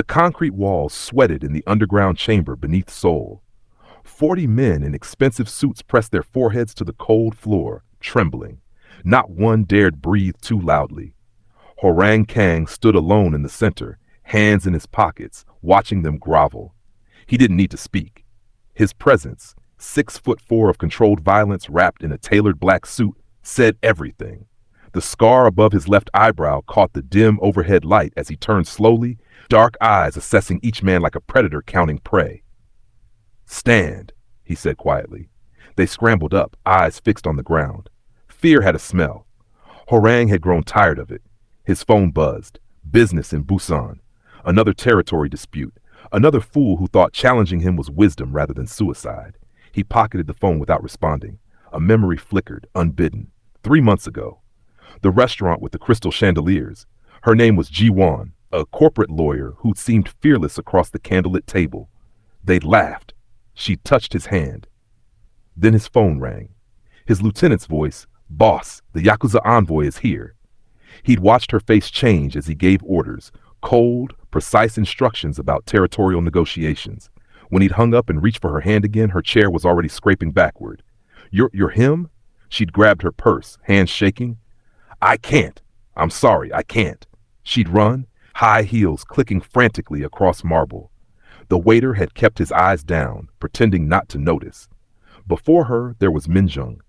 The concrete walls sweated in the underground chamber beneath Seoul. 40 men in expensive suits pressed their foreheads to the cold floor, trembling. Not one dared breathe too loudly. Horang Kang stood alone in the center, hands in his pockets, watching them grovel. He didn't need to speak. His presence, 6'4" of controlled violence wrapped in a tailored black suit, said everything. The scar above his left eyebrow caught the dim overhead light as he turned slowly, dark eyes assessing each man like a predator counting prey. "Stand," he said quietly. They scrambled up, eyes fixed on the ground. Fear had a smell. Horang had grown tired of it. His phone buzzed. Business in Busan. Another territory dispute. Another fool who thought challenging him was wisdom rather than suicide. He pocketed the phone without responding. A memory flickered, unbidden. 3 months ago. The restaurant with the crystal chandeliers. Her name was Ji-won, a corporate lawyer who'd seemed fearless across the candlelit table. They'd laughed. She touched his hand. Then his phone rang. His lieutenant's voice, "Boss, the Yakuza envoy is here." He'd watched her face change as he gave orders, cold, precise instructions about territorial negotiations. When he'd hung up and reached for her hand again, her chair was already scraping backward. You're him?" She'd grabbed her purse, hands shaking. "I can't. I'm sorry, I can't." She'd run, high heels clicking frantically across marble. The waiter had kept his eyes down, pretending not to notice. Before her, there was Minjung.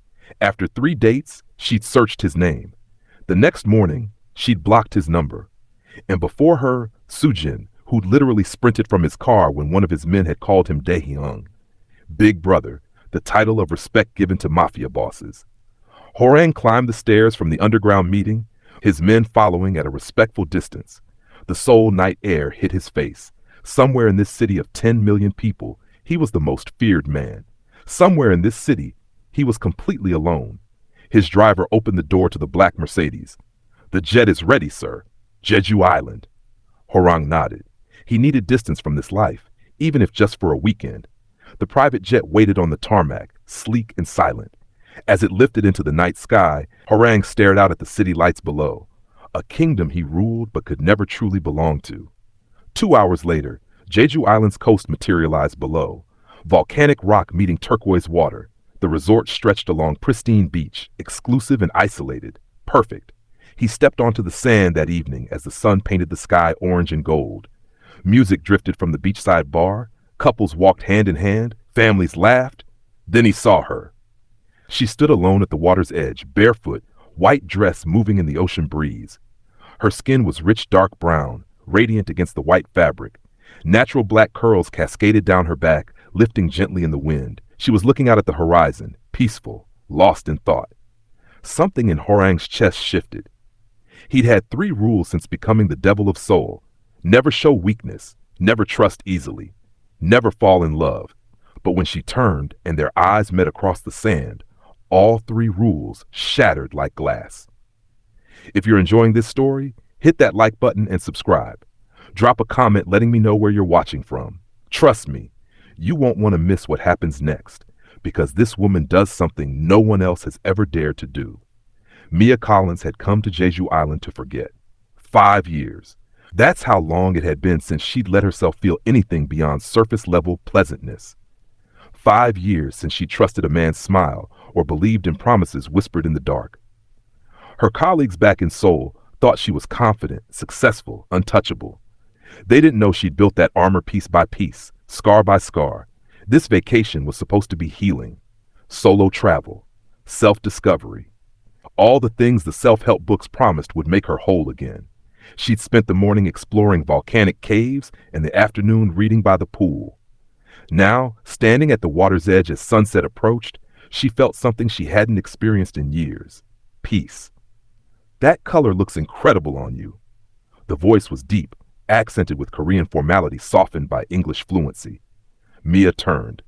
After 3 dates, she'd searched his name. The next morning, she'd blocked his number. And before her, Sujin, who'd literally sprinted from his car when one of his men had called him Daehyung. Big Brother, the title of respect given to Mafia bosses. Horang climbed the stairs from the underground meeting, his men following at a respectful distance. The Seoul night air hit his face. Somewhere in this city of 10 million people, he was the most feared man. Somewhere in this city, he was completely alone. His driver opened the door to the black Mercedes. "The jet is ready, sir. Jeju Island." Horang nodded. He needed distance from this life, even if just for a weekend. The private jet waited on the tarmac, sleek and silent. As it lifted into the night sky, Horang stared out at the city lights below. A kingdom he ruled but could never truly belong to. 2 hours later, Jeju Island's coast materialized below. Volcanic rock meeting turquoise water. The resort stretched along pristine beach, exclusive and isolated. Perfect. He stepped onto the sand that evening as the sun painted the sky orange and gold. Music drifted from the beachside bar. Couples walked hand in hand. Families laughed. Then he saw her. She stood alone at the water's edge, barefoot, white dress moving in the ocean breeze. Her skin was rich dark brown, radiant against the white fabric. Natural black curls cascaded down her back, lifting gently in the wind. She was looking out at the horizon, peaceful, lost in thought. Something in Horang's chest shifted. He'd had 3 rules since becoming the devil of Seoul. Never show weakness, never trust easily, never fall in love. But when she turned and their eyes met across the sand, all 3 rules shattered like glass. If you're enjoying this story, hit that like button and subscribe. Drop a comment letting me know where you're watching from. Trust me, you won't want to miss what happens next, because this woman does something no one else has ever dared to do. Mia Collins had come to Jeju Island to forget. 5 years. That's how long it had been since she'd let herself feel anything beyond surface-level pleasantness. 5 years since she trusted a man's smile or believed in promises whispered in the dark. Her colleagues back in Seoul thought she was confident, successful, untouchable. They didn't know she'd built that armor piece by piece, scar by scar. This vacation was supposed to be healing, solo travel, self-discovery. All the things the self-help books promised would make her whole again. She'd spent the morning exploring volcanic caves and the afternoon reading by the pool. Now, standing at the water's edge as sunset approached, she felt something she hadn't experienced in years. Peace. "That color looks incredible on you." The voice was deep, accented with Korean formality softened by English fluency. Mia turned.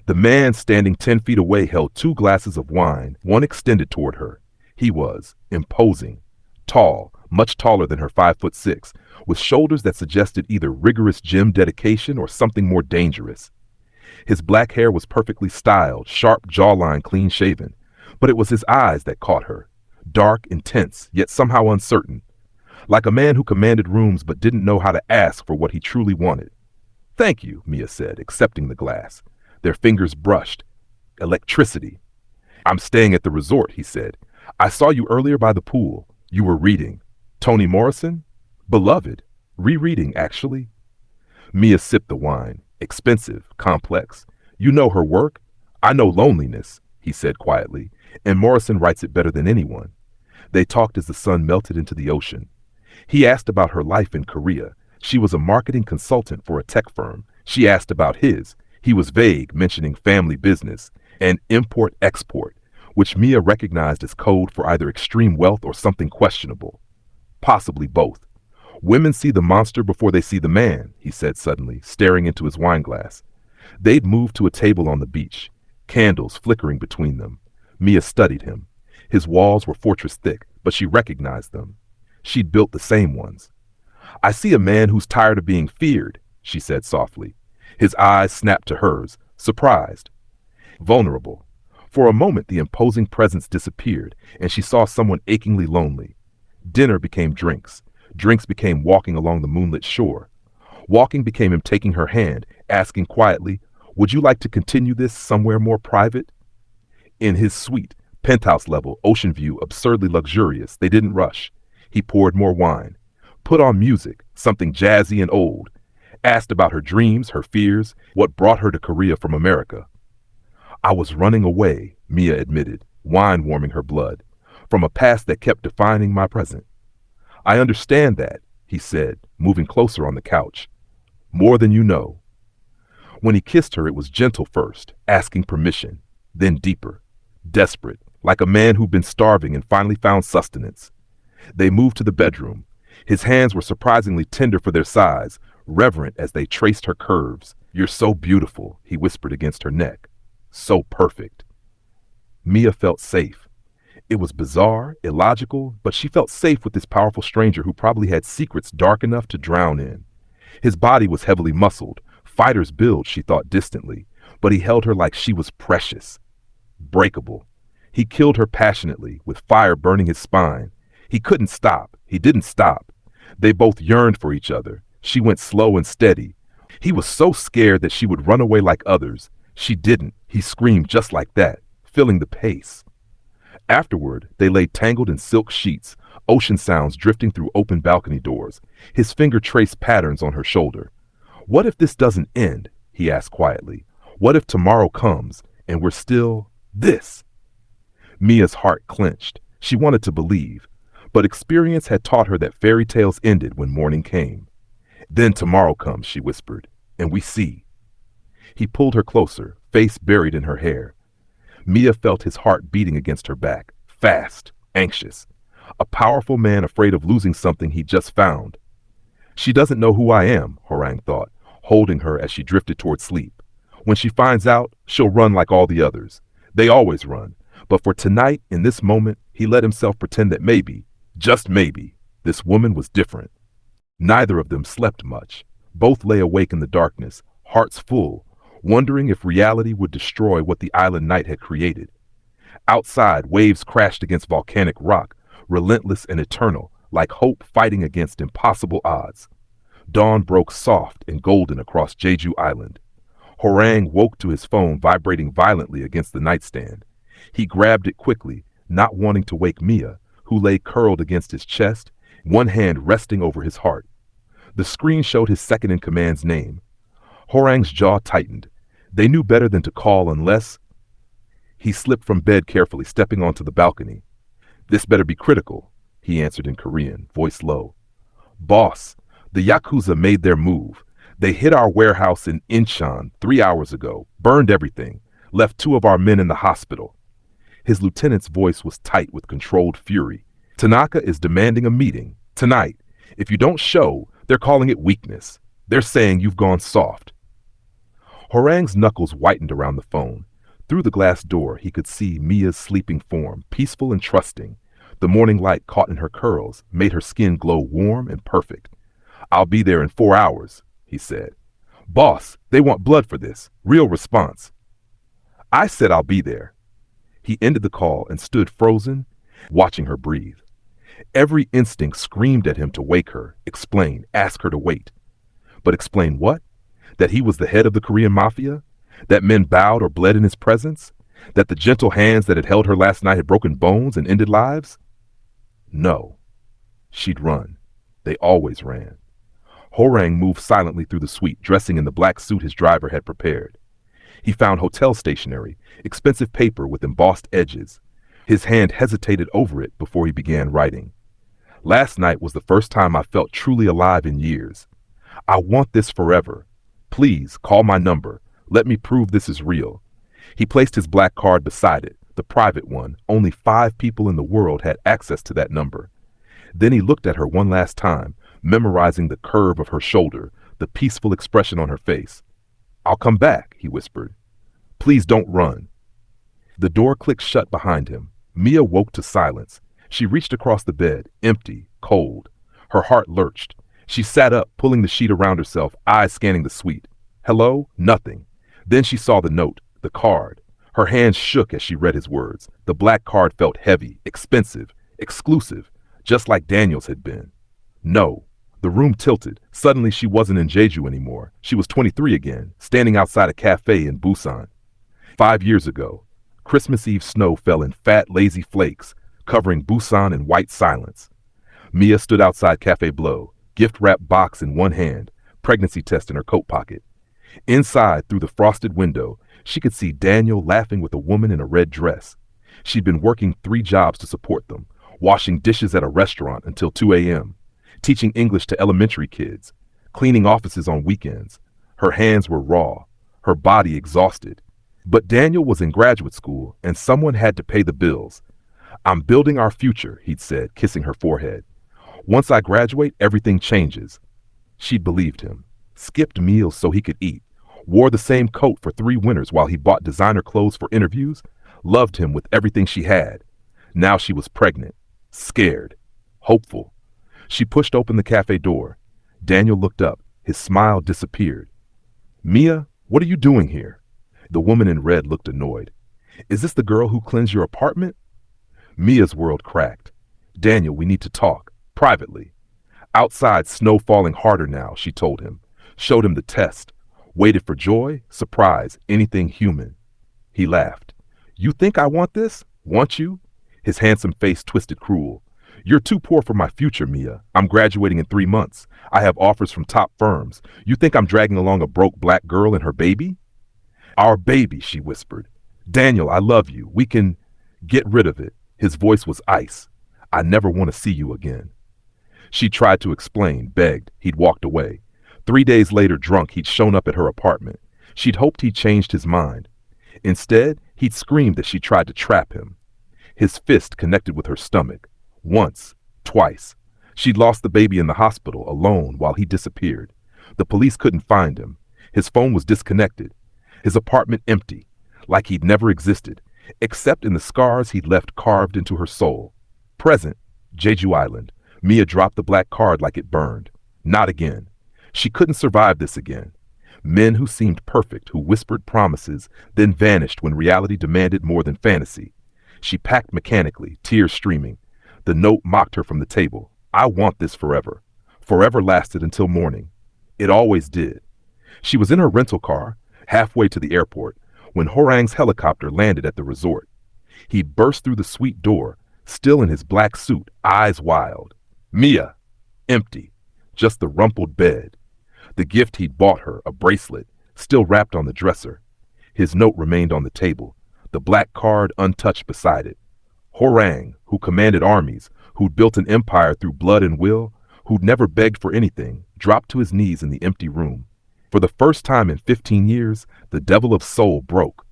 The man standing 10 feet away held 2 glasses of wine, one extended toward her. He was imposing, tall, much taller than her 5'6", with shoulders that suggested either rigorous gym dedication or something more dangerous. His black hair was perfectly styled, sharp jawline clean-shaven, but it was his eyes that caught her. Dark, intense, yet somehow uncertain. like a man who commanded rooms but didn't know how to ask for what he truly wanted. Thank you, Mia said, accepting the glass. Their fingers brushed. Electricity. I'm staying at the resort, he said. I saw you earlier by the pool. You were reading. Toni Morrison? Beloved. Rereading, actually. Mia sipped the wine. Expensive, complex. You know her work? I know loneliness, he said quietly, and Morrison writes it better than anyone. They talked as the sun melted into the ocean. He asked about her life in Korea. She was a marketing consultant for a tech firm. She asked about his. He was vague, mentioning family business and import-export, which Mia recognized as code for either extreme wealth or something questionable. Possibly both. Women see the monster before they see the man, he said suddenly, staring into his wineglass. They'd moved to a table on the beach, candles flickering between them. Mia studied him. His walls were fortress thick, but she recognized them. She'd built the same ones. I see a man who's tired of being feared, she said softly. His eyes snapped to hers, surprised. Vulnerable. For a moment the imposing presence disappeared, and she saw someone achingly lonely. Dinner became drinks. Drinks became walking along the moonlit shore. Walking became him taking her hand, asking quietly, would you like to continue this somewhere more private? In his suite, penthouse level, ocean view, absurdly luxurious, they didn't rush. He poured more wine, put on music, something jazzy and old, asked about her dreams, her fears, what brought her to Korea from America. I was running away, Mia admitted, wine warming her blood, from a past that kept defining my present. I understand that, he said, moving closer on the couch. More than you know. When he kissed her, it was gentle first, asking permission, then deeper, desperate, like a man who'd been starving and finally found sustenance. They moved to the bedroom. His hands were surprisingly tender for their size, reverent as they traced her curves. You're so beautiful, he whispered against her neck. So perfect. Mia felt safe. It was bizarre, illogical, but she felt safe with this powerful stranger who probably had secrets dark enough to drown in. His body was heavily muscled, fighter's build, she thought distantly, but he held her like she was precious. Breakable. He killed her passionately, with fire burning his spine. He couldn't stop. He didn't stop. They both yearned for each other. She went slow and steady. He was so scared that she would run away like others. She didn't. He screamed just like that, filling the pace. Afterward, they lay tangled in silk sheets, ocean sounds drifting through open balcony doors. His finger traced patterns on her shoulder. What if this doesn't end? He asked quietly. What if tomorrow comes and we're still this? Mia's heart clenched. She wanted to believe, but experience had taught her that fairy tales ended when morning came. Then tomorrow comes, she whispered, and we see. He pulled her closer, face buried in her hair. Mia felt his heart beating against her back, fast, anxious. A powerful man afraid of losing something he just found. She doesn't know who I am, Horang thought, holding her as she drifted toward sleep. When she finds out, she'll run like all the others. They always run. But for tonight, in this moment, he let himself pretend that maybe, just maybe, this woman was different. Neither of them slept much. Both lay awake in the darkness, hearts full, wondering if reality would destroy what the island night had created. Outside, waves crashed against volcanic rock, relentless and eternal, like hope fighting against impossible odds. Dawn broke soft and golden across Jeju Island. Horang woke to his phone vibrating violently against the nightstand. He grabbed it quickly, not wanting to wake Mia, who lay curled against his chest, one hand resting over his heart. The screen showed his second-in-command's name. Horang's jaw tightened. They knew better than to call unless... He slipped from bed carefully, stepping onto the balcony. This better be critical, he answered in Korean, voice low. Boss, the Yakuza made their move. They hit our warehouse in Incheon 3 hours ago, burned everything, left 2 of our men in the hospital. His lieutenant's voice was tight with controlled fury. Tanaka is demanding a meeting, tonight. If you don't show, they're calling it weakness. They're saying you've gone soft. Horang's knuckles whitened around the phone. Through the glass door, he could see Mia's sleeping form, peaceful and trusting. The morning light caught in her curls, made her skin glow warm and perfect. I'll be there in 4 hours, he said. Boss, they want blood for this. Real response. I said I'll be there. He ended the call and stood frozen, watching her breathe. Every instinct screamed at him to wake her, explain, ask her to wait. But explain what? That he was the head of the Korean Mafia? That men bowed or bled in his presence? That the gentle hands that had held her last night had broken bones and ended lives? No. She'd run. They always ran. Horang moved silently through the suite, dressing in the black suit his driver had prepared. He found hotel stationery, expensive paper with embossed edges. His hand hesitated over it before he began writing. Last night was the first time I felt truly alive in years. I want this forever. Please call my number. Let me prove this is real. He placed his black card beside it, the private one. Only 5 people in the world had access to that number. Then he looked at her one last time, memorizing the curve of her shoulder, the peaceful expression on her face. I'll come back, he whispered. Please don't run. The door clicked shut behind him. Mia woke to silence. She reached across the bed, empty, cold. Her heart lurched. She sat up, pulling the sheet around herself, eyes scanning the suite. Hello? Nothing. Then she saw the note, the card. Her hands shook as she read his words. The black card felt heavy, expensive, exclusive, just like Daniel's had been. No. The room tilted. Suddenly she wasn't in Jeju anymore. She was 23 again, standing outside a cafe in Busan. 5 years ago, Christmas Eve snow fell in fat, lazy flakes, covering Busan in white silence. Mia stood outside Cafe Blow, gift-wrapped box in one hand, pregnancy test in her coat pocket. Inside, through the frosted window, she could see Daniel laughing with a woman in a red dress. She'd been working 3 jobs to support them, washing dishes at a restaurant until 2 a.m., teaching English to elementary kids, cleaning offices on weekends. Her hands were raw, her body exhausted. But Daniel was in graduate school, and someone had to pay the bills. I'm building our future, he'd said, kissing her forehead. Once I graduate, everything changes. She'd believed him, skipped meals so he could eat, wore the same coat for 3 winters while he bought designer clothes for interviews, loved him with everything she had. Now she was pregnant, scared, hopeful. She pushed open the cafe door. Daniel looked up. His smile disappeared. Mia, what are you doing here? The woman in red looked annoyed. Is this the girl who cleansed your apartment? Mia's world cracked. Daniel, we need to talk. Privately. Outside, snow falling harder now, she told him. Showed him the test. Waited for joy, surprise, anything human. He laughed. You think I want this? Want you? His handsome face twisted cruel. You're too poor for my future, Mia. I'm graduating in 3 months. I have offers from top firms. You think I'm dragging along a broke black girl and her baby? Our baby, she whispered. Daniel, I love you. We can get rid of it. His voice was ice. I never want to see you again. She tried to explain, begged. He'd walked away. 3 days later, drunk, he'd shown up at her apartment. She'd hoped he'd changed his mind. Instead, he'd screamed that she tried to trap him. His fist connected with her stomach. Once, twice. She'd lost the baby in the hospital, alone, while he disappeared. The police couldn't find him. His phone was disconnected. His apartment empty, like he'd never existed, except in the scars he'd left carved into her soul. Present, Jeju Island. Mia dropped the black card like it burned. Not again. She couldn't survive this again. Men who seemed perfect, who whispered promises, then vanished when reality demanded more than fantasy. She packed mechanically, tears streaming. The note mocked her from the table. I want this forever. Forever lasted until morning. It always did. She was in her rental car, halfway to the airport, when Horang's helicopter landed at the resort. He burst through the suite door, still in his black suit, eyes wild. Mia! Empty. Just the rumpled bed. The gift he'd bought her, a bracelet, still wrapped on the dresser. His note remained on the table, the black card untouched beside it. Horang, who commanded armies, who'd built an empire through blood and will, who'd never begged for anything, dropped to his knees in the empty room. For the first time in 15 years, the devil of Seoul broke.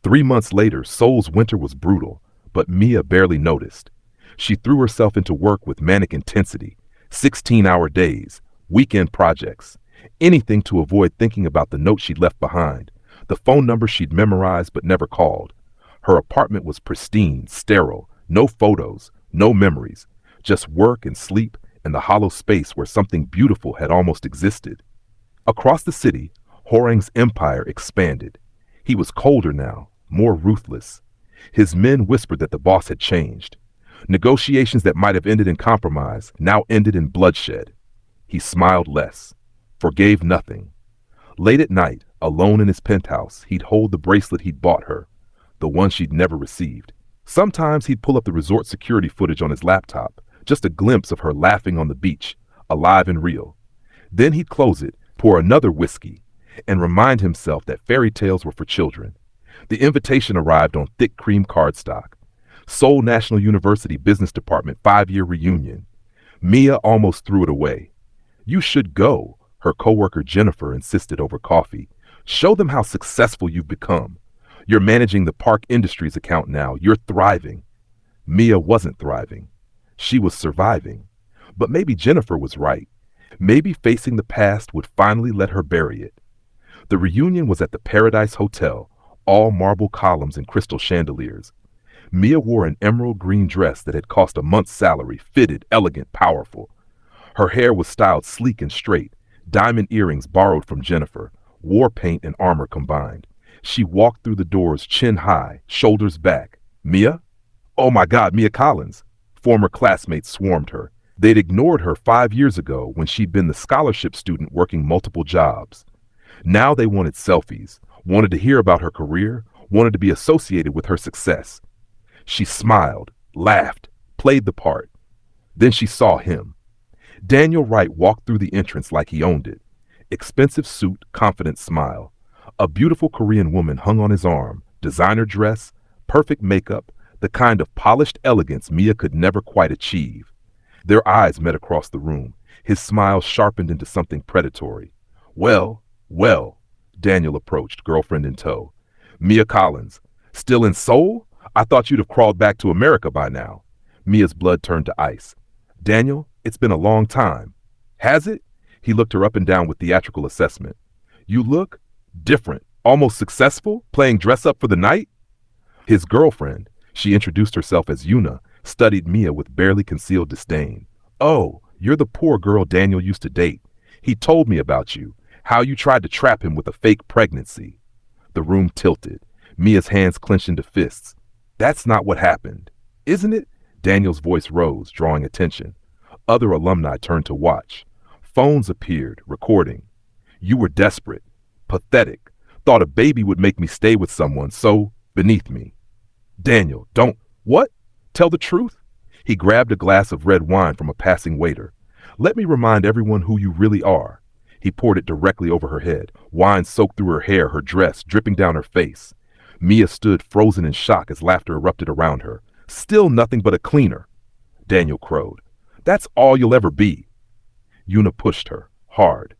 3 months later, Seoul's winter was brutal, but Mia barely noticed. She threw herself into work with manic intensity, 16-hour days, weekend projects, anything to avoid thinking about the note she'd left behind, the phone number she'd memorized but never called. Her apartment was pristine, sterile, no photos, no memories, just work and sleep and the hollow space where something beautiful had almost existed. Across the city, Horang's empire expanded. He was colder now, more ruthless. His men whispered that the boss had changed. Negotiations that might have ended in compromise now ended in bloodshed. He smiled less, forgave nothing. Late at night, alone in his penthouse, he'd hold the bracelet he'd bought her, the one she'd never received. Sometimes he'd pull up the resort security footage on his laptop, just a glimpse of her laughing on the beach, alive and real. Then he'd close it, pour another whiskey, and remind himself that fairy tales were for children. The invitation arrived on thick cream cardstock. Seoul National University Business Department 5-year reunion. Mia almost threw it away. You should go, her coworker Jennifer insisted over coffee. Show them how successful you've become. You're managing the Park Industries account now. You're thriving. Mia wasn't thriving. She was surviving. But maybe Jennifer was right. Maybe facing the past would finally let her bury it. The reunion was at the Paradise Hotel, all marble columns and crystal chandeliers. Mia wore an emerald green dress that had cost a month's salary, fitted, elegant, powerful. Her hair was styled sleek and straight, diamond earrings borrowed from Jennifer, war paint and armor combined. She walked through the doors chin high, shoulders back. Mia? Oh my God, Mia Collins. Former classmates swarmed her. They'd ignored her 5 years ago when she'd been the scholarship student working multiple jobs. Now they wanted selfies, wanted to hear about her career, wanted to be associated with her success. She smiled, laughed, played the part. Then she saw him. Daniel Wright walked through the entrance like he owned it. Expensive suit, confident smile. A beautiful Korean woman hung on his arm, designer dress, perfect makeup, the kind of polished elegance Mia could never quite achieve. Their eyes met across the room. His smile sharpened into something predatory. Well, Daniel approached, girlfriend in tow. Mia Collins, still in Seoul? I thought you'd have crawled back to America by now. Mia's blood turned to ice. Daniel, it's been a long time. Has it? He looked her up and down with theatrical assessment. You look different, almost successful, playing dress up for the night? His girlfriend, she introduced herself as Yuna, studied Mia with barely concealed disdain. Oh, you're the poor girl Daniel used to date. He told me about you, how you tried to trap him with a fake pregnancy. The room tilted. Mia's hands clenched into fists. That's not what happened. Isn't it? Daniel's voice rose, drawing attention. Other alumni turned to watch. Phones appeared, recording. You were desperate, pathetic, thought a baby would make me stay with someone so beneath me. Daniel, don't. What? Tell the truth? He grabbed a glass of red wine from a passing waiter. Let me remind everyone who you really are. He poured it directly over her head. Wine soaked through her hair, her dress, dripping down her face. Mia stood frozen in shock as laughter erupted around her. Still nothing but a cleaner. Daniel crowed. That's all you'll ever be. Yuna pushed her, hard.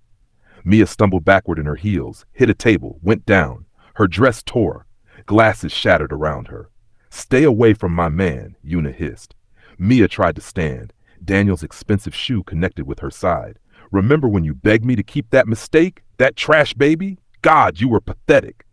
Mia stumbled backward in her heels, hit a table, went down. Her dress tore. Glasses shattered around her. Stay away from my man, Yuna hissed. Mia tried to stand. Daniel's expensive shoe connected with her side. Remember when you begged me to keep that mistake? That trash baby? God, you were pathetic.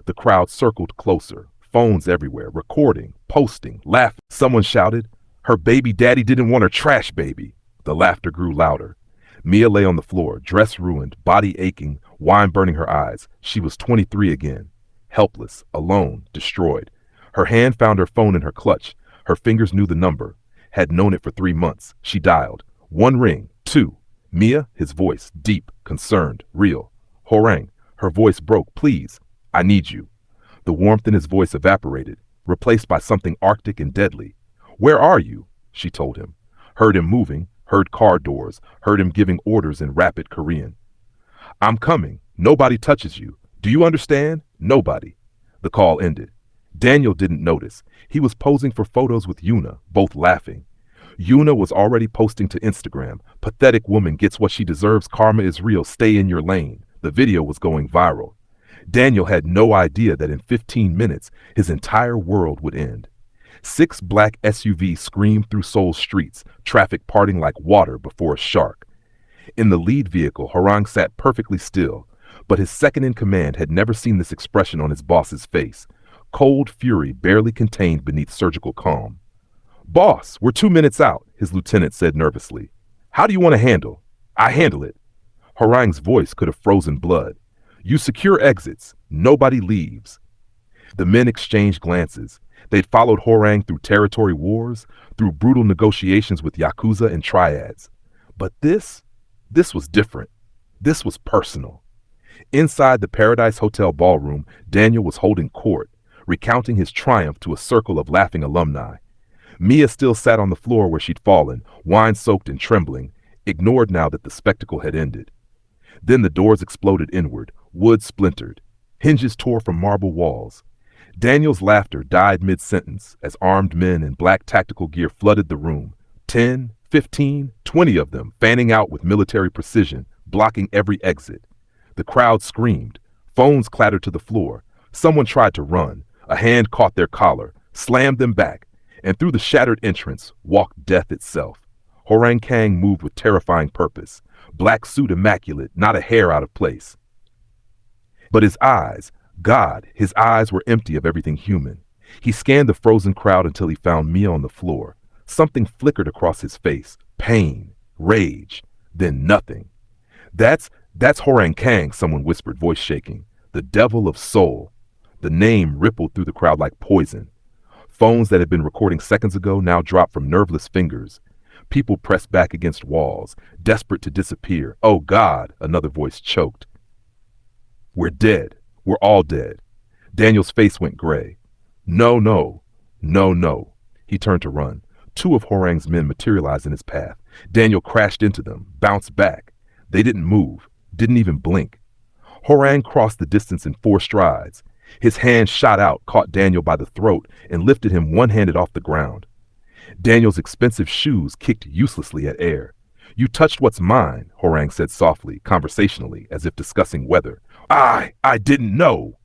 The crowd circled closer, phones everywhere, recording, posting, laughing. Someone shouted, her baby daddy didn't want her trash baby. The laughter grew louder. Mia lay on the floor, dress ruined, body aching, wine burning her eyes. She was 23 again. Helpless, alone, destroyed. Her hand found her phone in her clutch. Her fingers knew the number. Had known it for 3 months. She dialed. 1 ring, 2. Mia, his voice, deep, concerned, real. Horang, her voice broke. Please, I need you. The warmth in his voice evaporated, replaced by something arctic and deadly. Where are you? She told him. Heard him moving, heard car doors, heard him giving orders in rapid Korean. I'm coming. Nobody touches you. Do you understand? Nobody. The call ended. Daniel didn't notice. He was posing for photos with Yuna, both laughing. Yuna was already posting to Instagram. Pathetic woman gets what she deserves. Karma is real. Stay in your lane. The video was going viral. Daniel had no idea that in 15 minutes, his entire world would end. 6 black SUVs screamed through Seoul's streets, traffic parting like water before a shark. In the lead vehicle, Harang sat perfectly still, but his second-in-command had never seen this expression on his boss's face. Cold fury barely contained beneath surgical calm. Boss, we're 2 minutes out, his lieutenant said nervously. How do you want to handle? I handle it. Harang's voice could have frozen blood. You secure exits. Nobody leaves. The men exchanged glances. They'd followed Horang through territory wars, through brutal negotiations with Yakuza and triads. But this was different. This was personal. Inside the Paradise Hotel ballroom, Daniel was holding court, recounting his triumph to a circle of laughing alumni. Mia still sat on the floor where she'd fallen, wine-soaked and trembling, ignored now that the spectacle had ended. Then the doors exploded inward, wood splintered. Hinges tore from marble walls. Daniel's laughter died mid-sentence as armed men in black tactical gear flooded the room. 10, 15, 20 of them, fanning out with military precision, blocking every exit. The crowd screamed. Phones clattered to the floor. Someone tried to run. A hand caught their collar, slammed them back, and through the shattered entrance walked death itself. Horang Kang moved with terrifying purpose. Black suit immaculate, not a hair out of place. But his eyes, God, his eyes were empty of everything human. He scanned the frozen crowd until he found Mia on the floor. Something flickered across his face. Pain, rage, then nothing. That's Horang Kang, someone whispered, voice shaking. The devil of soul. The name rippled through the crowd like poison. Phones that had been recording seconds ago now dropped from nerveless fingers. People pressed back against walls, desperate to disappear. Oh God, another voice choked. We're dead. We're all dead. Daniel's face went gray. No, no, no, no. He turned to run. Two of Horang's men materialized in his path. Daniel crashed into them, bounced back. They didn't move, didn't even blink. Horang crossed the distance in 4 strides. His hand shot out, caught Daniel by the throat, and lifted him one-handed off the ground. Daniel's expensive shoes kicked uselessly at air. You touched what's mine, Horang said softly, conversationally, as if discussing weather. I didn't know.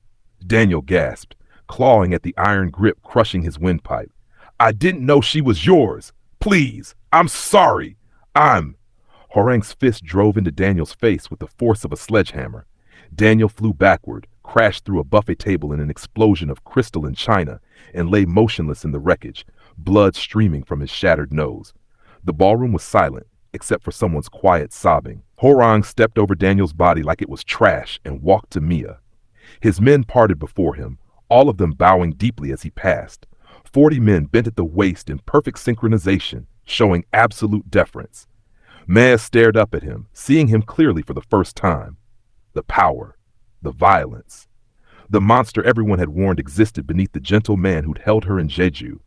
Daniel gasped, clawing at the iron grip crushing his windpipe. I didn't know she was yours. Please, I'm sorry. Horang's fist drove into Daniel's face with the force of a sledgehammer. Daniel flew backward, crashed through a buffet table in an explosion of crystal and china, and lay motionless in the wreckage, blood streaming from his shattered nose. The ballroom was silent, except for someone's quiet sobbing. Horang stepped over Daniel's body like it was trash and walked to Mia. His men parted before him, all of them bowing deeply as he passed. 40 men bent at the waist in perfect synchronization, showing absolute deference. Mia stared up at him, seeing him clearly for the first time. The power, the violence, the monster everyone had warned existed beneath the gentle man who'd held her in Jeju.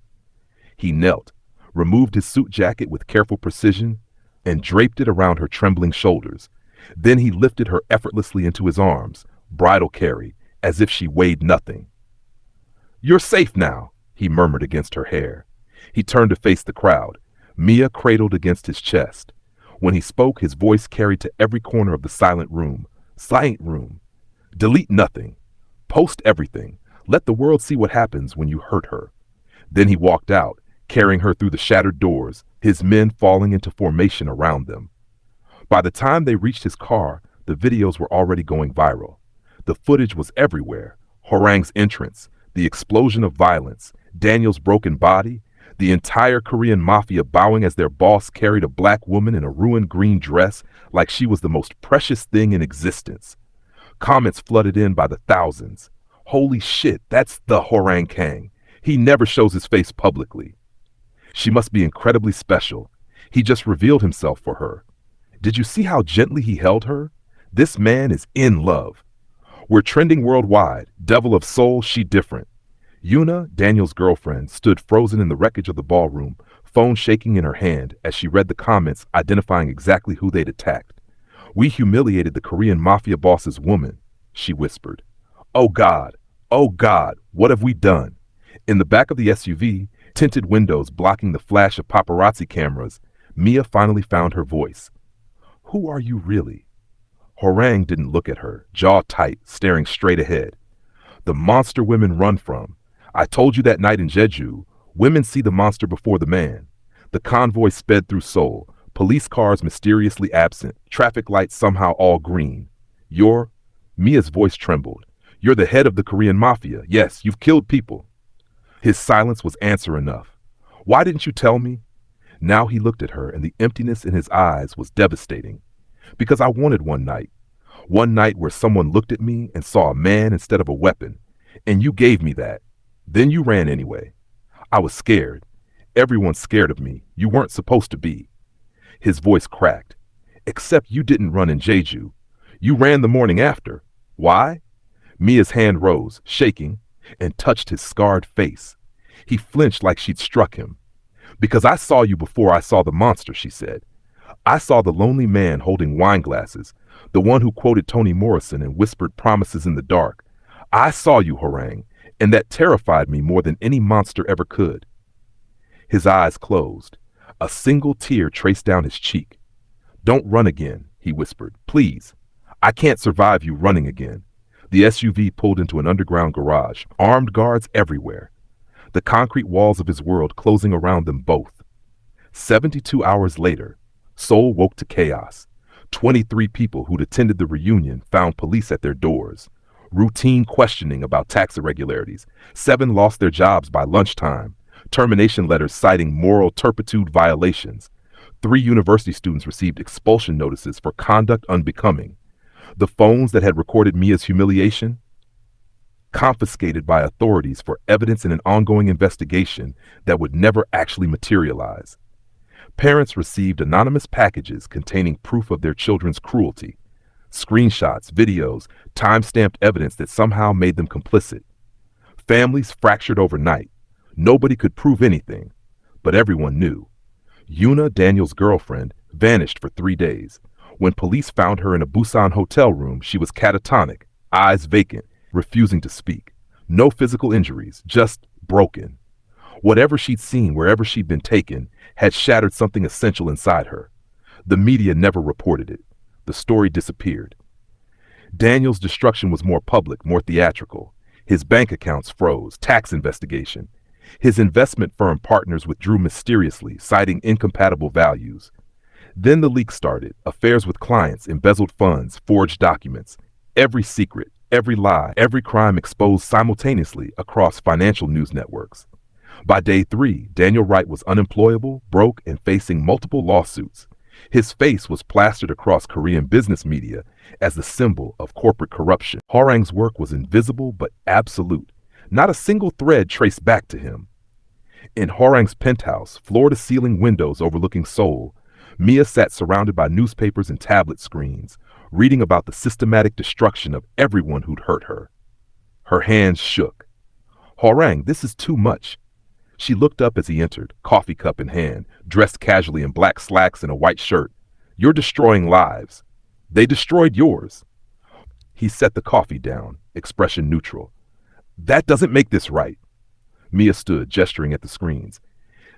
He knelt, removed his suit jacket with careful precision, and draped it around her trembling shoulders. Then he lifted her effortlessly into his arms, bridal carry, as if she weighed nothing. You're safe now, he murmured against her hair. He turned to face the crowd, Mia cradled against his chest. When he spoke, his voice carried to every corner of the silent room. Silent room. Delete nothing. Post everything. Let the world see what happens when you hurt her. Then he walked out, carrying her through the shattered doors, his men falling into formation around them. By the time they reached his car, the videos were already going viral. The footage was everywhere. Horang's entrance, the explosion of violence, Daniel's broken body, the entire Korean mafia bowing as their boss carried a black woman in a ruined green dress like she was the most precious thing in existence. Comments flooded in by the thousands. Holy shit, that's the Horang Kang. He never shows his face publicly. She must be incredibly special. He just revealed himself for her. Did you see how gently he held her? This man is in love. We're trending worldwide. Devil of soul, she different. Yuna, Daniel's girlfriend, stood frozen in the wreckage of the ballroom, phone shaking in her hand as she read the comments identifying exactly who they'd attacked. We humiliated the Korean mafia boss's woman, she whispered. Oh God, what have we done? In the back of the SUV, tinted windows blocking the flash of paparazzi cameras, Mia finally found her voice. Who are you really? Horang didn't look at her, jaw tight, staring straight ahead. The monster women run from. I told you that night in Jeju, women see the monster before the man. The convoy sped through Seoul, police cars mysteriously absent, traffic lights somehow all green. Mia's voice trembled. You're the head of the Korean mafia. Yes, you've killed people. His silence was answer enough. Why didn't you tell me? Now he looked at her, and the emptiness in his eyes was devastating. Because I wanted one night where someone looked at me and saw a man instead of a weapon, and you gave me that. Then you ran anyway. I was scared. Everyone's scared of me. You weren't supposed to be. His voice cracked. Except you didn't run in Jeju. You ran the morning after. Why? Mia's hand rose, shaking, and touched his scarred face. He flinched like she'd struck him. Because I saw you before I saw the monster, she said. I saw the lonely man holding wine glasses, the one who quoted Toni Morrison and whispered promises in the dark. I saw you, Harang, and that terrified me more than any monster ever could. His eyes closed. A single tear traced down his cheek. Don't run again, he whispered. Please. I can't survive you running again. The SUV pulled into an underground garage, armed guards everywhere. The concrete walls of his world closing around them both. 72 hours later, Seoul woke to chaos. 23 people who'd attended the reunion found police at their doors. Routine questioning about tax irregularities. 7 lost their jobs by lunchtime. Termination letters citing moral turpitude violations. 3 university students received expulsion notices for conduct unbecoming. The phones that had recorded Mia's humiliation, confiscated by authorities for evidence in an ongoing investigation that would never actually materialize. Parents received anonymous packages containing proof of their children's cruelty. Screenshots, videos, time-stamped evidence that somehow made them complicit. Families fractured overnight. Nobody could prove anything, but everyone knew. Yuna, Daniel's girlfriend, vanished for 3 days. When police found her in a Busan hotel room, she was catatonic, eyes vacant, refusing to speak. No physical injuries, just broken. Whatever she'd seen wherever she'd been taken had shattered something essential inside her. The media never reported it. The story disappeared. Daniel's destruction was more public, more theatrical. His bank accounts froze, tax investigation. His investment firm partners withdrew mysteriously, citing incompatible values. Then the leak started, affairs with clients, embezzled funds, forged documents. Every secret, every lie, every crime exposed simultaneously across financial news networks. By day 3, Daniel Wright was unemployable, broke, and facing multiple lawsuits. His face was plastered across Korean business media as the symbol of corporate corruption. Harang's work was invisible but absolute. Not a single thread traced back to him. In Harang's penthouse, floor-to-ceiling windows overlooking Seoul, Mia sat surrounded by newspapers and tablet screens, reading about the systematic destruction of everyone who'd hurt her. Her hands shook. Harang, this is too much. She looked up as he entered, coffee cup in hand, dressed casually in black slacks and a white shirt. You're destroying lives. They destroyed yours. He set the coffee down, expression neutral. That doesn't make this right. Mia stood, gesturing at the screens.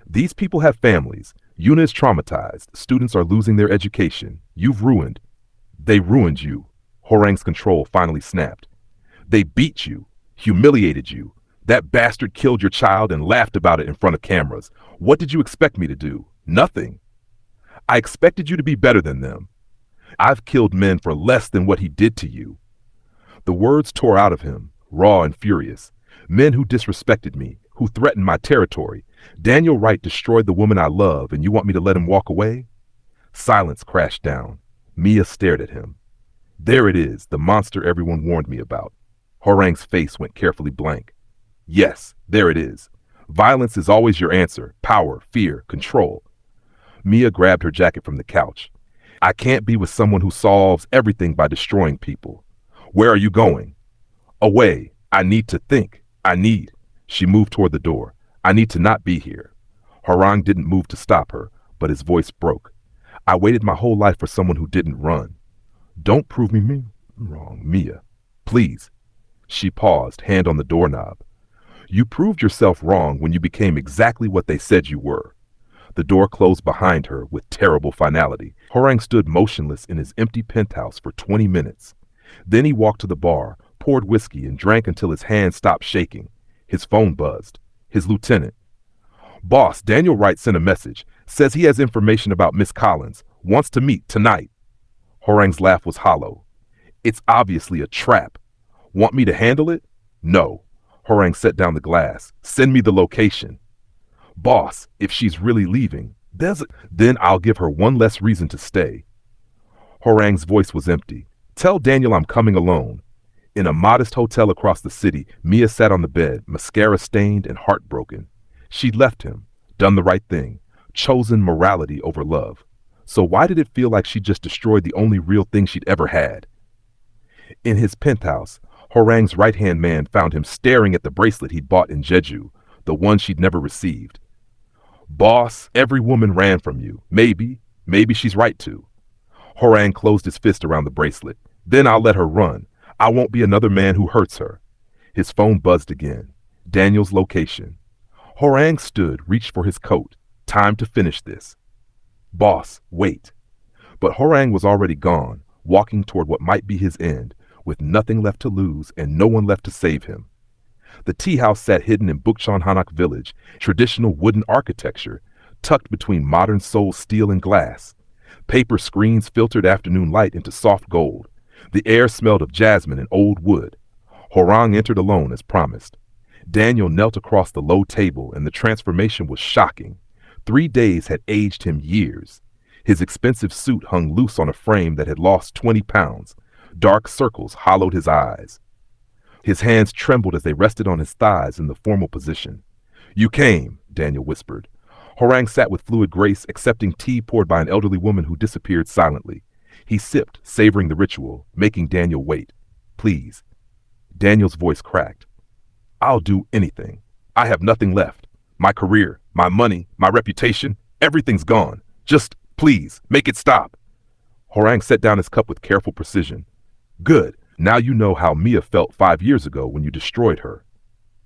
These people have families. Yuna is traumatized. Students are losing their education. You've ruined. They ruined you. Horang's control finally snapped. They beat you, humiliated you. That bastard killed your child and laughed about it in front of cameras. What did you expect me to do? Nothing. I expected you to be better than them. I've killed men for less than what he did to you. The words tore out of him, raw and furious. Men who disrespected me, who threatened my territory. Daniel Wright destroyed the woman I love, and you want me to let him walk away? Silence crashed down. Mia stared at him. There it is, the monster everyone warned me about. Horang's face went carefully blank. Yes, there it is. Violence is always your answer. Power, fear, control. Mia grabbed her jacket from the couch. I can't be with someone who solves everything by destroying people. Where are you going? Away. I need to think. She moved toward the door. I need to not be here. Harang didn't move to stop her, but his voice broke. I waited my whole life for someone who didn't run. Don't prove me wrong, Mia. Please. She paused, hand on the doorknob. You proved yourself wrong when you became exactly what they said you were. The door closed behind her with terrible finality. Harang stood motionless in his empty penthouse for 20 minutes. Then he walked to the bar, poured whiskey, and drank until his hands stopped shaking. His phone buzzed. His lieutenant. Boss, Daniel Wright sent a message. Says he has information about Miss Collins. Wants to meet tonight. Harang's laugh was hollow. It's obviously a trap. Want me to handle it? No. Harang set down the glass. Send me the location. Boss, if she's really leaving, then I'll give her one less reason to stay. Harang's voice was empty. Tell Daniel I'm coming alone. In a modest hotel across the city, Mia sat on the bed, mascara stained and heartbroken. She'd left him, done the right thing, chosen morality over love. So why did it feel like she just destroyed the only real thing she'd ever had? In his penthouse, Horang's right-hand man found him staring at the bracelet he'd bought in Jeju, the one she'd never received. Boss, every woman ran from you. Maybe she's right to. Horang closed his fist around the bracelet. Then I'll let her run. I won't be another man who hurts her. His phone buzzed again. Daniel's location. Horang stood, reached for his coat. Time to finish this. Boss, wait. But Horang was already gone, walking toward what might be his end, with nothing left to lose and no one left to save him. The tea house sat hidden in Bukchon Hanak village, traditional wooden architecture, tucked between modern Seoul steel and glass. Paper screens filtered afternoon light into soft gold. The air smelled of jasmine and old wood. Horang entered alone as promised. Daniel knelt across the low table, and the transformation was shocking. 3 days had aged him years. His expensive suit hung loose on a frame that had lost 20 pounds. Dark circles hollowed his eyes. His hands trembled as they rested on his thighs in the formal position. You came, Daniel whispered. Horang sat with fluid grace, accepting tea poured by an elderly woman who disappeared silently. He sipped, savoring the ritual, making Daniel wait. Please. Daniel's voice cracked. I'll do anything. I have nothing left. My career, my money, my reputation, everything's gone. Just, please, make it stop. Horang set down his cup with careful precision. Good. Now you know how Mia felt 5 years ago when you destroyed her.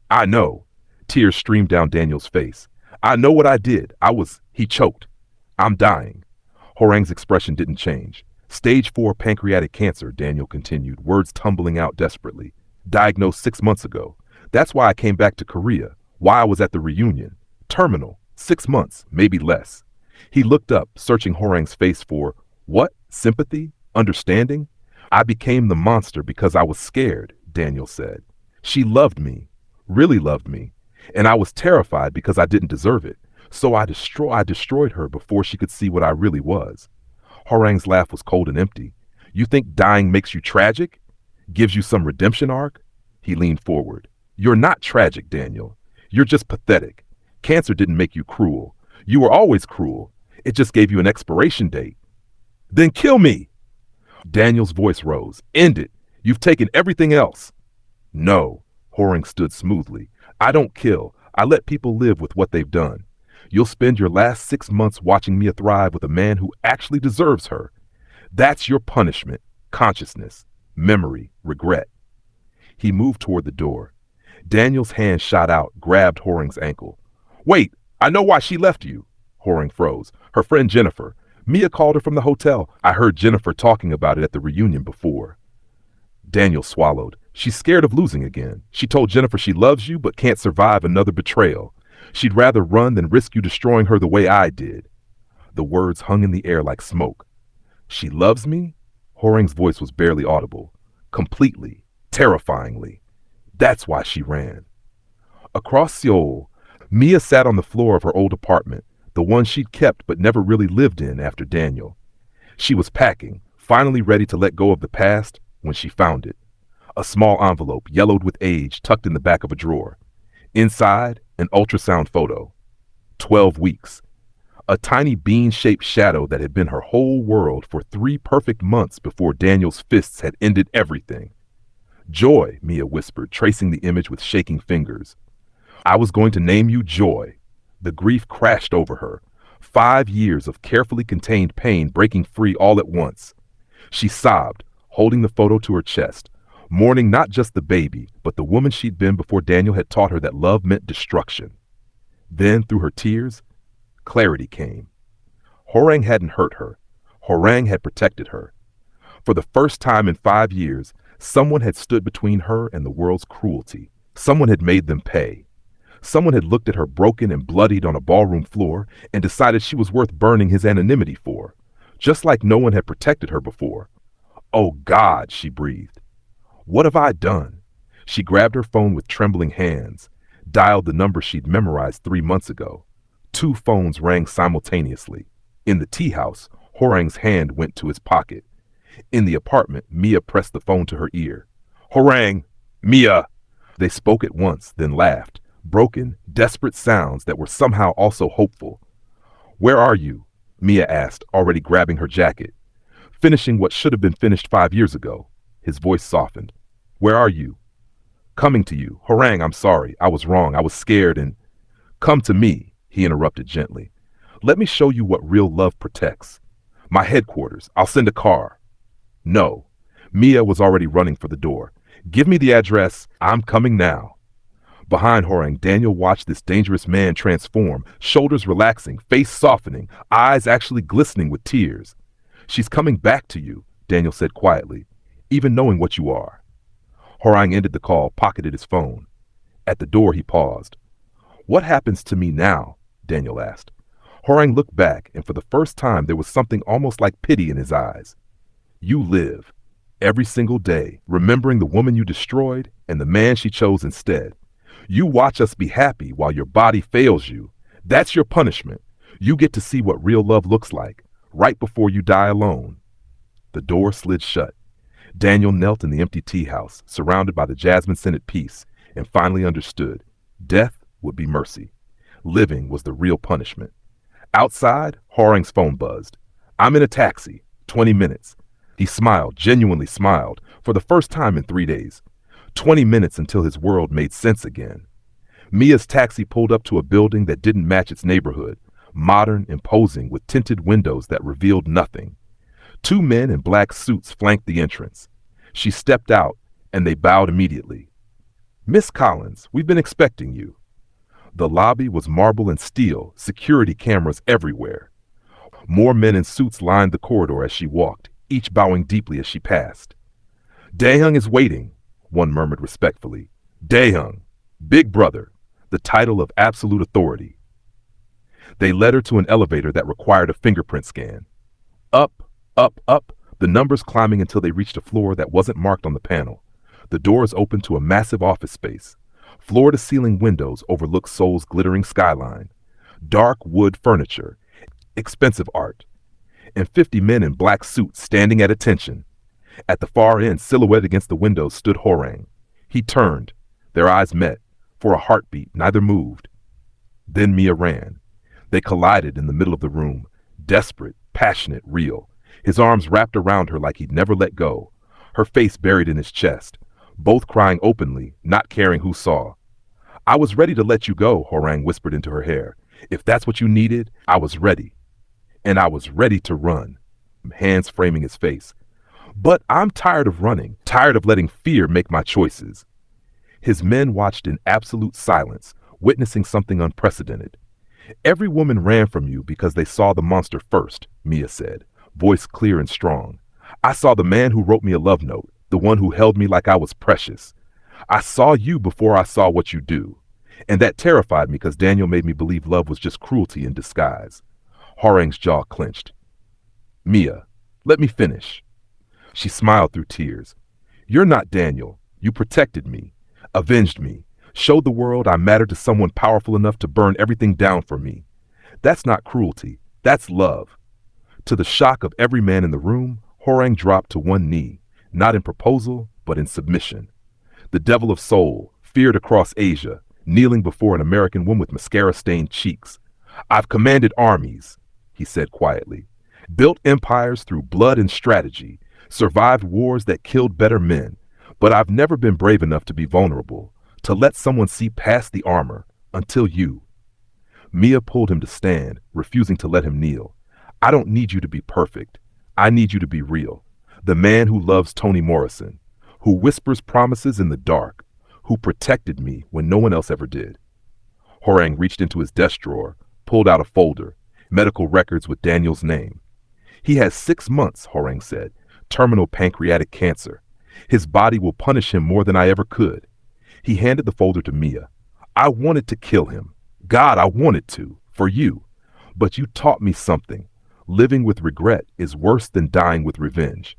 I know. Tears streamed down Daniel's face. I know what I did. He choked. I'm dying. Horang's expression didn't change. Stage 4 pancreatic cancer, Daniel continued, words tumbling out desperately. Diagnosed 6 months ago. That's why I came back to Korea, why I was at the reunion. Terminal. 6 months, maybe less. He looked up, searching Horang's face for, what? Sympathy? Understanding? I became the monster because I was scared, Daniel said. She loved me, really loved me, and I was terrified because I didn't deserve it. So I destroyed her before she could see what I really was. Horang's laugh was cold and empty. You think dying makes you tragic? Gives you some redemption arc? He leaned forward. You're not tragic, Daniel. You're just pathetic. Cancer didn't make you cruel. You were always cruel. It just gave you an expiration date. Then kill me! Daniel's voice rose. End it. You've taken everything else. No. Horang stood smoothly. I don't kill. I let people live with what they've done. You'll spend your last 6 months watching Mia thrive with a man who actually deserves her. That's your punishment. Consciousness. Memory. Regret. He moved toward the door. Daniel's hand shot out, grabbed Horang's ankle. Wait, I know why she left you. Horang froze. Her friend Jennifer. Mia called her from the hotel. I heard Jennifer talking about it at the reunion before. Daniel swallowed. She's scared of losing again. She told Jennifer she loves you but can't survive another betrayal. She'd rather run than risk you destroying her the way I did. The words hung in the air like smoke. She loves me? Horang's voice was barely audible. Completely. Terrifyingly. That's why she ran. Across Seoul, Mia sat on the floor of her old apartment, the one she'd kept but never really lived in after Daniel. She was packing, finally ready to let go of the past, when she found it. A small envelope, yellowed with age, tucked in the back of a drawer. Inside, an ultrasound photo. 12 weeks. A tiny bean-shaped shadow that had been her whole world for 3 perfect months before Daniel's fists had ended everything. Joy, Mia whispered, tracing the image with shaking fingers. I was going to name you Joy. The grief crashed over her. 5 years of carefully contained pain breaking free all at once. She sobbed, holding the photo to her chest, mourning not just the baby, but the woman she'd been before Daniel had taught her that love meant destruction. Then, through her tears, clarity came. Horang hadn't hurt her. Horang had protected her. For the first time in 5 years, someone had stood between her and the world's cruelty. Someone had made them pay. Someone had looked at her broken and bloodied on a ballroom floor and decided she was worth burning his anonymity for, just like no one had protected her before. Oh God, she breathed. What have I done? She grabbed her phone with trembling hands, dialed the number she'd memorized 3 months ago. 2 phones rang simultaneously. In the tea house, Horang's hand went to his pocket. In the apartment, Mia pressed the phone to her ear. Horang! Mia! They spoke at once, then laughed, broken, desperate sounds that were somehow also hopeful. Where are you? Mia asked, already grabbing her jacket. Finishing what should have been finished 5 years ago. His voice softened. Where are you? Coming to you. Harang, I'm sorry. I was wrong. I was scared and... Come to me, he interrupted gently. Let me show you what real love protects. My headquarters. I'll send a car. No. Mia was already running for the door. Give me the address. I'm coming now. Behind Horang, Daniel watched this dangerous man transform, shoulders relaxing, face softening, eyes actually glistening with tears. She's coming back to you, Daniel said quietly, even knowing what you are. Horang ended the call, pocketed his phone. At the door, he paused. What happens to me now? Daniel asked. Horang looked back, and for the first time there was something almost like pity in his eyes. You live, every single day, remembering the woman you destroyed and the man she chose instead. You watch us be happy while your body fails you. That's your punishment. You get to see what real love looks like, right before you die alone. The door slid shut. Daniel knelt in the empty tea house, surrounded by the jasmine-scented peace, and finally understood. Death would be mercy. Living was the real punishment. Outside, Horang's phone buzzed. I'm in a taxi. 20 minutes. He smiled, genuinely smiled, for the first time in 3 days. 20 minutes until his world made sense again. Mia's taxi pulled up to a building that didn't match its neighborhood, modern, imposing, with tinted windows that revealed nothing. 2 men in black suits flanked the entrance. She stepped out, and they bowed immediately. Miss Collins, we've been expecting you. The lobby was marble and steel, security cameras everywhere. More men in suits lined the corridor as she walked, each bowing deeply as she passed. Daehyung is waiting, one murmured respectfully. Daehyung, Big Brother, the title of absolute authority. They led her to an elevator that required a fingerprint scan. Up, up, up, the numbers climbing until they reached a floor that wasn't marked on the panel. The doors opened to a massive office space. Floor-to-ceiling windows overlooked Seoul's glittering skyline. Dark wood furniture, expensive art, and 50 men in black suits standing at attention. At the far end, silhouetted against the windows, stood Horang. He turned. Their eyes met. For a heartbeat, neither moved. Then Mia ran. They collided in the middle of the room, desperate, passionate, real. His arms wrapped around her like he'd never let go, her face buried in his chest, both crying openly, not caring who saw. I was ready to let you go, Horang whispered into her hair. If that's what you needed, I was ready. And I was ready to run, hands framing his face. But I'm tired of running, tired of letting fear make my choices. His men watched in absolute silence, witnessing something unprecedented. Every woman ran from you because they saw the monster first, Mia said, voice clear and strong. I saw the man who wrote me a love note, the one who held me like I was precious. I saw you before I saw what you do. And that terrified me because Daniel made me believe love was just cruelty in disguise. Horang's jaw clenched. Mia, let me finish. She smiled through tears. You're not Daniel. You protected me, avenged me, showed the world I mattered to someone powerful enough to burn everything down for me. That's not cruelty. That's love. To the shock of every man in the room, Horang dropped to one knee, not in proposal, but in submission. The devil of Seoul, feared across Asia, kneeling before an American woman with mascara-stained cheeks. I've commanded armies, he said quietly, built empires through blood and strategy, survived wars that killed better men, but I've never been brave enough to be vulnerable, to let someone see past the armor, until you. Mia pulled him to stand, refusing to let him kneel. I don't need you to be perfect. I need you to be real. The man who loves Toni Morrison, who whispers promises in the dark, who protected me when no one else ever did. Horang reached into his desk drawer, pulled out a folder, medical records with Daniel's name. He has 6 months, Horang said, terminal pancreatic cancer. His body will punish him more than I ever could. He handed the folder to Mia. I wanted to kill him. God, I wanted to, for you. But you taught me something. Living with regret is worse than dying with revenge.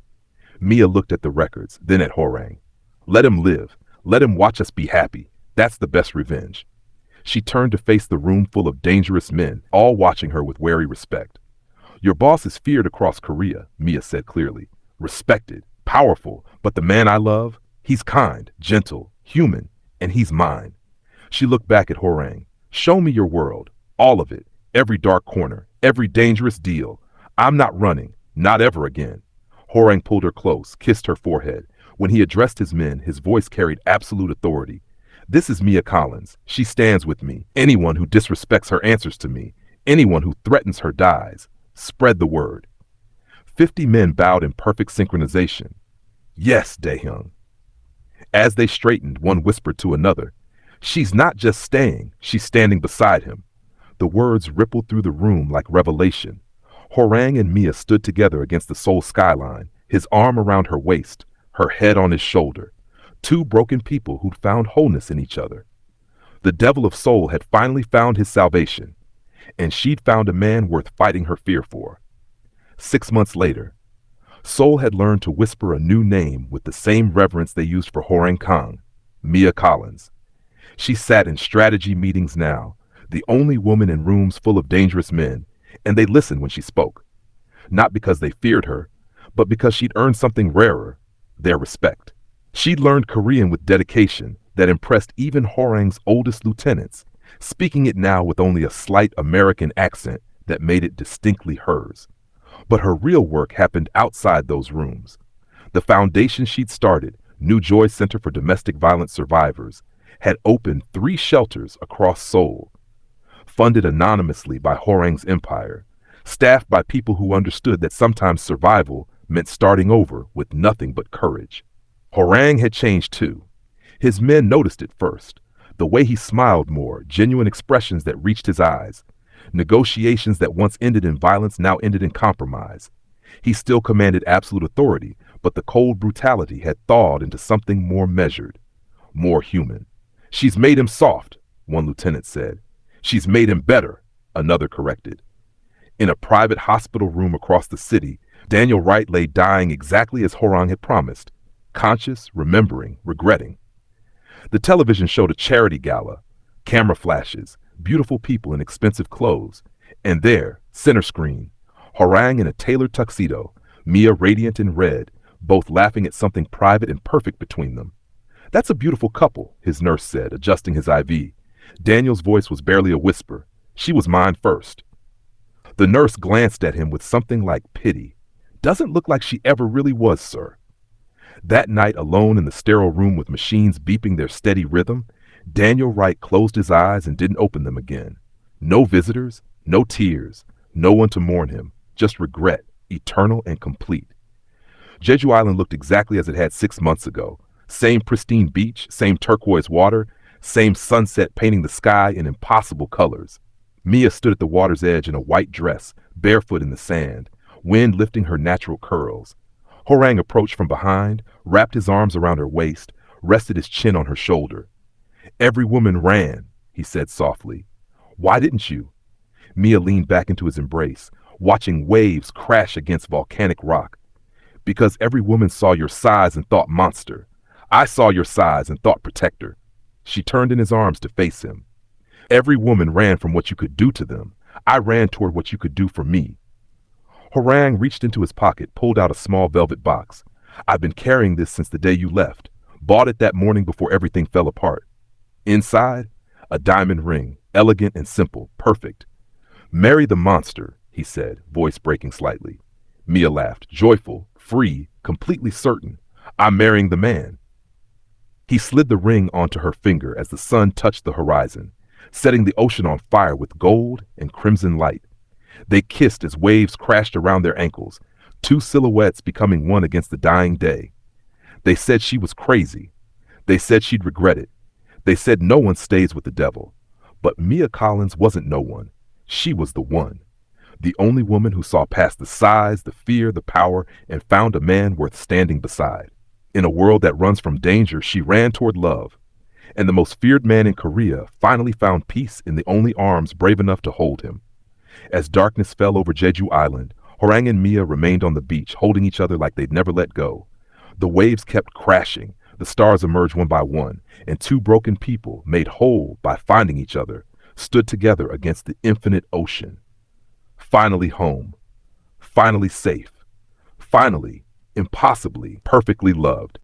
Mia looked at the records, then at Horang. Let him live. Let him watch us be happy. That's the best revenge. She turned to face the room full of dangerous men, all watching her with wary respect. Your boss is feared across Korea, Mia said clearly. Respected, powerful, but the man I love, he's kind, gentle, human, and he's mine. She looked back at Horang. Show me your world. All of it. Every dark corner. Every dangerous deal. I'm not running. Not ever again. Horang pulled her close, kissed her forehead. When he addressed his men, his voice carried absolute authority. This is Mia Collins. She stands with me. Anyone who disrespects her answers to me. Anyone who threatens her dies. Spread the word. 50 men bowed in perfect synchronization. Yes, Daehyung. As they straightened, one whispered to another, she's not just staying, she's standing beside him. The words rippled through the room like revelation. Horang and Mia stood together against the Seoul skyline, his arm around her waist, her head on his shoulder. Two broken people who'd found wholeness in each other. The devil of Seoul had finally found his salvation, and she'd found a man worth fighting her fear for. 6 months later, Seoul had learned to whisper a new name with the same reverence they used for Horang Kang, Mia Collins. She sat in strategy meetings now, the only woman in rooms full of dangerous men, and they listened when she spoke. Not because they feared her, but because she'd earned something rarer, their respect. She'd learned Korean with dedication that impressed even Horang's oldest lieutenants, speaking it now with only a slight American accent that made it distinctly hers. But her real work happened outside those rooms. The foundation she'd started, New Joy Center for Domestic Violence Survivors, had opened 3 shelters across Seoul. Funded anonymously by Horang's empire, staffed by people who understood that sometimes survival meant starting over with nothing but courage. Horang had changed too. His men noticed it first. The way he smiled more, genuine expressions that reached his eyes. Negotiations that once ended in violence now ended in compromise. He still commanded absolute authority, but the cold brutality had thawed into something more measured, more human. She's made him soft, one lieutenant said. She's made him better, another corrected. In a private hospital room across the city, Daniel Wright lay dying exactly as Horang had promised, conscious, remembering, regretting. The television showed a charity gala, camera flashes, beautiful people in expensive clothes, and there, center screen, Horang in a tailored tuxedo, Mia radiant in red, both laughing at something private and perfect between them. That's a beautiful couple, his nurse said, adjusting his IV. Daniel's voice was barely a whisper. She was mine first. The nurse glanced at him with something like pity. Doesn't look like she ever really was, sir. That night, alone in the sterile room with machines beeping their steady rhythm, Daniel Wright closed his eyes and didn't open them again. No visitors, no tears, no one to mourn him, just regret, eternal and complete. Jeju Island looked exactly as it had 6 months ago. Same pristine beach, same turquoise water, same sunset painting the sky in impossible colors. Mia stood at the water's edge in a white dress, barefoot in the sand, wind lifting her natural curls. Horang approached from behind, wrapped his arms around her waist, rested his chin on her shoulder. Every woman ran, he said softly. Why didn't you? Mia leaned back into his embrace, watching waves crash against volcanic rock. Because every woman saw your size and thought monster. I saw your size and thought protector. She turned in his arms to face him. Every woman ran from what you could do to them. I ran toward what you could do for me. Horang reached into his pocket, pulled out a small velvet box. I've been carrying this since the day you left. Bought it that morning before everything fell apart. Inside, a diamond ring, elegant and simple, perfect. Marry the monster, he said, voice breaking slightly. Mia laughed, joyful, free, completely certain. I'm marrying the man. He slid the ring onto her finger as the sun touched the horizon, setting the ocean on fire with gold and crimson light. They kissed as waves crashed around their ankles, 2 silhouettes becoming one against the dying day. They said she was crazy. They said she'd regret it. They said no one stays with the devil. But Mia Collins wasn't no one. She was the one. The only woman who saw past the size, the fear, the power, and found a man worth standing beside. In a world that runs from danger, she ran toward love. And the most feared man in Korea finally found peace in the only arms brave enough to hold him. As darkness fell over Jeju Island, Horang and Mia remained on the beach, holding each other like they'd never let go. The waves kept crashing, the stars emerged one by one, and 2 broken people, made whole by finding each other, stood together against the infinite ocean. Finally home. Finally safe. Finally, impossibly, perfectly loved.